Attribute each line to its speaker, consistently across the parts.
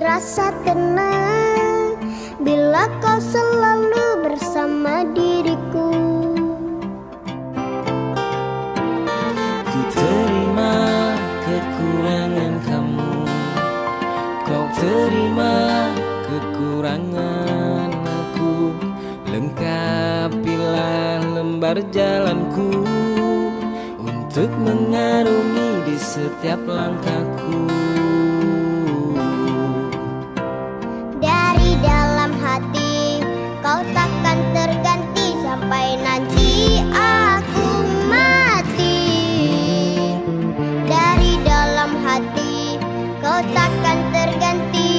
Speaker 1: rasa tenang bila kau selalu bersama diriku.
Speaker 2: Ku terima kekurangan kamu, kau terima kekurangan aku. Lengkapilah lembar jalanku untuk mengarungi di setiap langkahku.
Speaker 1: Dari dalam hati kau takkan terganti sampai nanti aku mati. Dari dalam hati kau takkan terganti.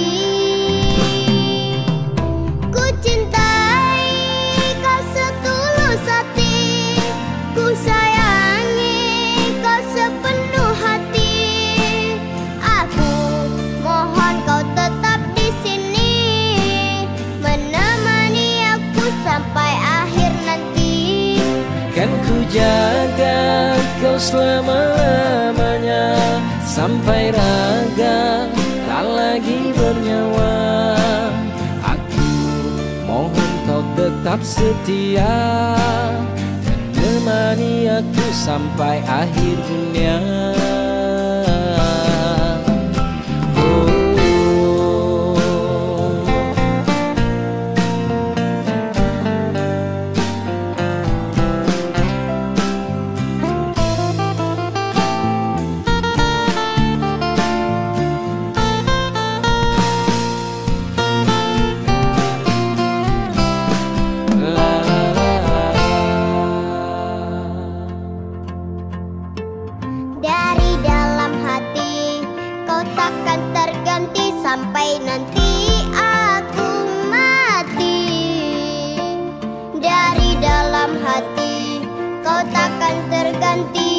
Speaker 1: Ku cintai kau setulus hati, ku sayangi kau sepenuh hati. Aku mohon kau tetap di sini, menemani aku sampai akhir nanti.
Speaker 2: Kan ku jaga kau selama-lamanya, sampai raga tak lagi bernyawa. Aku mohon kau tetap setia, menemani aku sampai akhir dunia.
Speaker 1: Dari dalam hati kau takkan terganti sampai nanti aku mati. Dari dalam hati kau takkan terganti.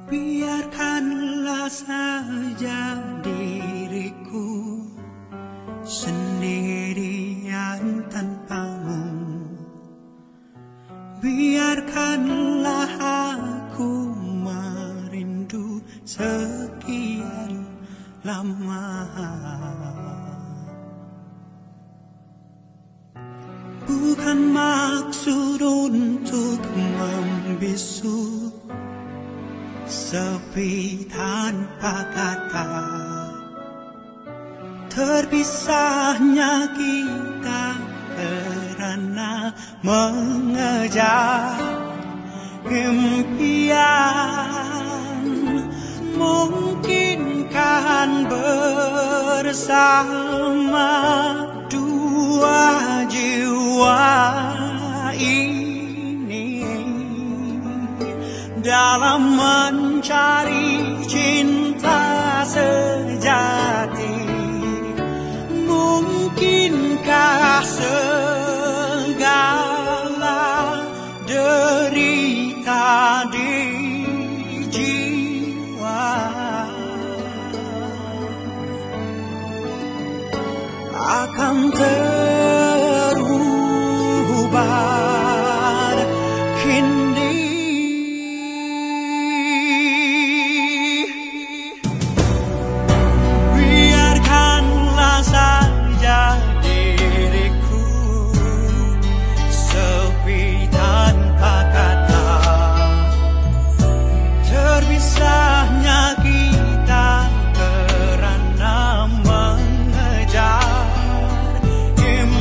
Speaker 3: Biarkanlah saja diriku sendirian tanpamu. Biarkanlah aku merindu sekian lama. Bukan maksud untuk membisu sepi tanpa kata. Terpisahnya kita karena mengejar impian. Mungkinkan bersama dua jiwa ini dalam mencari cinta sejati. Mungkinkah segala derita di jiwa akan terubah kini? Biarkanlah saja diriku sepi tanpa kata. Terpisahnya kita karena mengejar impian.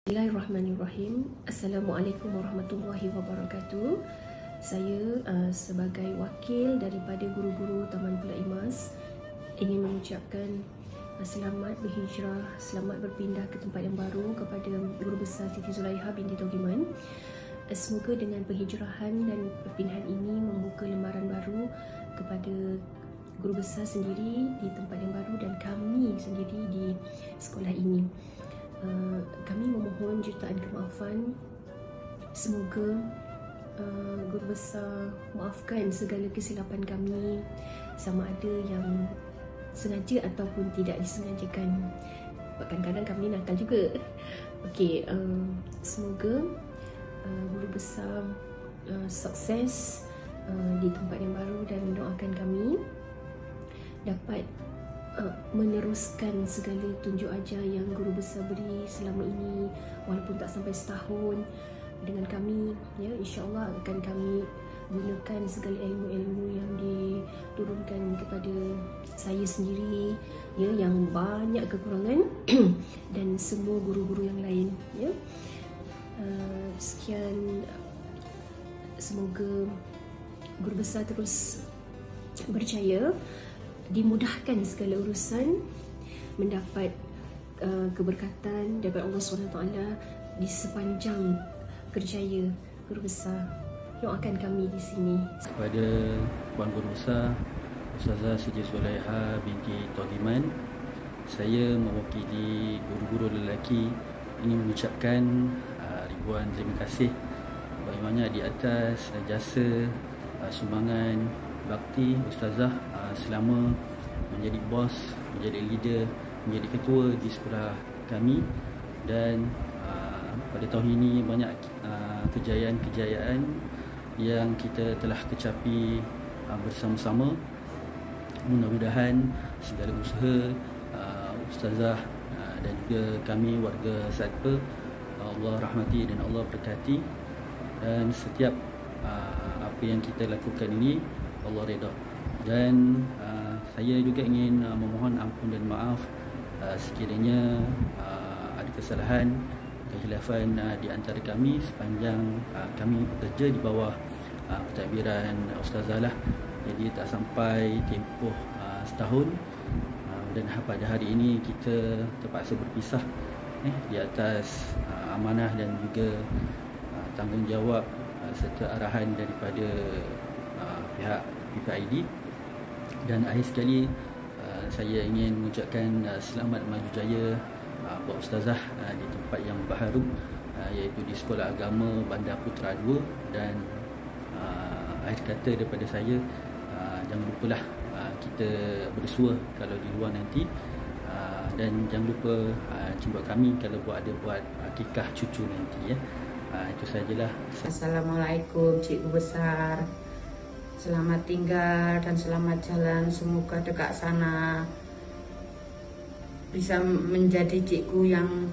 Speaker 4: Bismillahirrahmanirrahim. Assalamualaikum warahmatullahi wabarakatuh. Saya sebagai wakil daripada guru-guru Taman Pulau Imas ingin mengucapkan selamat berhijrah, selamat berpindah ke tempat yang baru kepada Guru Besar Siti Zulaiha binti Togiman. Semoga dengan penghijrahan dan perpindahan ini membuka lembaran baru kepada Guru Besar sendiri di tempat yang baru dan kami sendiri di sekolah ini. Kami memohon jutaan kemaafan. Semoga Guru Besar maafkan segala kesilapan kami, sama ada yang sengaja ataupun tidak disengajakan. Kadang-kadang kami nakal juga. Okey, semoga Guru Besar sukses di tempat yang baru dan mendoakan kami dapat meneruskan segala tunjuk ajar yang Guru Besar beri selama ini, walaupun tak sampai setahun dengan kami, ya, insya-Allah akan kami gunakan segala ilmu-ilmu yang diturunkan kepada saya sendiri, ya, yang banyak kekurangan dan semua guru-guru yang lain, ya. Sekian, semoga Guru Besar terus berjaya, dimudahkan segala urusan, mendapat keberkatan daripada Allah SWT di sepanjang kerjaya Guru Besar. Doakan kami di sini.
Speaker 5: Kepada Puan Guru Besar Ustazah Siti Zulaiha binti Togiman, saya mewakili guru-guru lelaki ingin mengucapkan ribuan terima kasih bagaimana di atas jasa sumbangan bakti Ustazah selama menjadi bos, menjadi leader, menjadi ketua di sekolah kami. Dan pada tahun ini banyak kejayaan-kejayaan yang kita telah kecapi bersama-sama. Mudah-mudahan segala usaha Ustazah dan juga kami warga Satpa Allah rahmati dan Allah berkati, dan setiap apa yang kita lakukan ini Allah redha. Dan saya juga ingin memohon ampun dan maaf sekiranya ada kesalahan, kehilafan di antara kami sepanjang kami bekerja di bawah pentadbiran Ustazah lah. Jadi tak sampai tempoh setahun, dan pada hari ini kita terpaksa berpisah di atas amanah dan juga tanggungjawab serta arahan daripada pihak PPID. Dan akhir sekali saya ingin mengucapkan selamat maju jaya buat Ustazah di tempat yang baharu, iaitu di Sekolah Agama Bandar Putra 2. Dan akhir kata daripada saya, jangan lupalah kita bersua kalau di luar nanti, dan jangan lupa jemput kami kalau ada buat akikah cucu nanti, ya. Itu sajalah.
Speaker 6: Assalamualaikum Cikgu Besar. Selamat tinggal dan selamat jalan. Semoga dekat sana bisa menjadi cikgu yang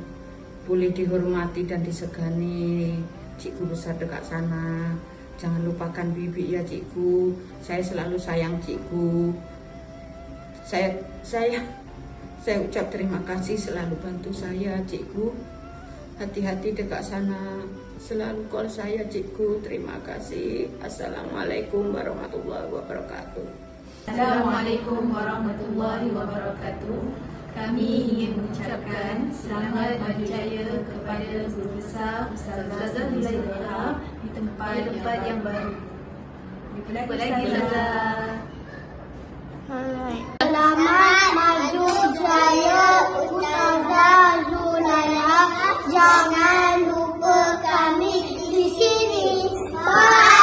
Speaker 6: boleh dihormati dan disegani. Cikgu Besar dekat sana. Jangan lupakan bibi, ya cikgu. Saya selalu sayang cikgu. Saya ucap terima kasih selalu bantu saya cikgu. Hati-hati dekat sana. Selalu call saya cikgu. Terima kasih. Assalamualaikum warahmatullahi wabarakatuh.
Speaker 7: Assalamualaikum warahmatullahi wabarakatuh. Kami ingin mengucapkan selamat maju jaya kepada Guru Besar Ustazah Zulaiha di tempat yang baru. Jumpa lagi Ustazah.
Speaker 1: Selamat maju jaya Ustazah Zulaiha. Jangan lupa kami di sini. Bye.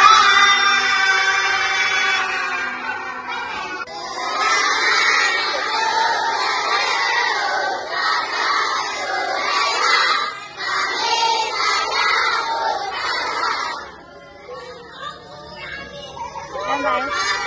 Speaker 1: Bye.